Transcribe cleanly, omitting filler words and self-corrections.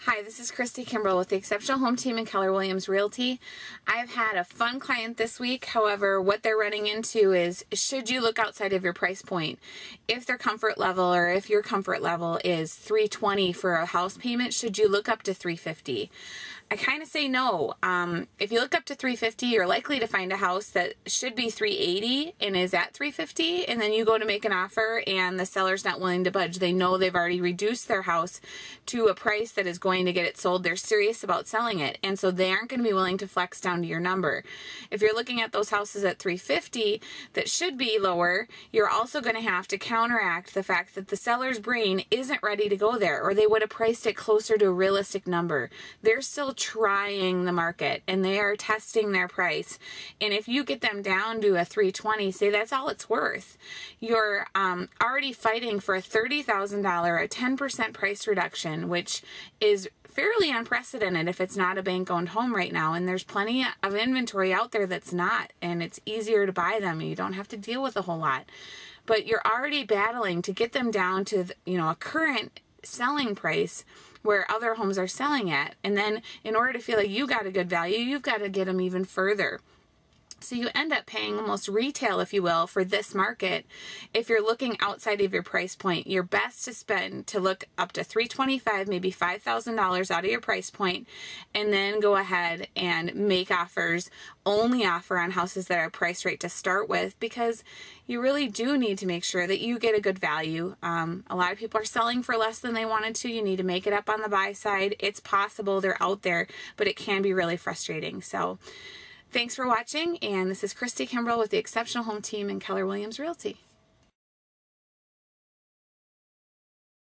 Hi, this is Christy Kimbrell with the Exceptional Home Team and Keller Williams Realty. I've had a fun client this week. However, what they're running into is, should you look outside of your price point? If their comfort level, or if your comfort level is $320 for a house payment, should you look up to $350? I kind of say no. If you look up to $350, you're likely to find a house that should be $380 and is at $350, and then you go to make an offer and the seller's not willing to budge. They know they've already reduced their house to a price that is going to get it sold. They're serious about selling it, and so they aren't going to be willing to flex down to your number. If you're looking at those houses at $350 that should be lower, you're also going to have to counteract the fact that the seller's brain isn't ready to go there, or they would have priced it closer to a realistic number. They're still trying the market and they are testing their price, and if you get them down to a $320, say that's all it's worth, you're already fighting for a $30,000, a 10% price reduction, which is fairly unprecedented if it's not a bank-owned home right now, and there's plenty of inventory out there that's not, and it's easier to buy them and you don't have to deal with a whole lot. But you're already battling to get them down to, a current selling price where other homes are selling at, and then in order to feel like you got a good value, you've got to get them even further. So you end up paying almost retail, if you will, for this market. If you're looking outside of your price point, you're best to look up to $325,000, maybe $5,000 out of your price point, and then go ahead and make offers, only offer on houses that are priced right to start with, because you really do need to make sure that you get a good value. A lot of people are selling for less than they wanted to. You need to make it up on the buy side. It's possible, they're out there, but it can be really frustrating. So thanks for watching, and this is Christy Kimbrell with the Exceptional Home Team and Keller Williams Realty.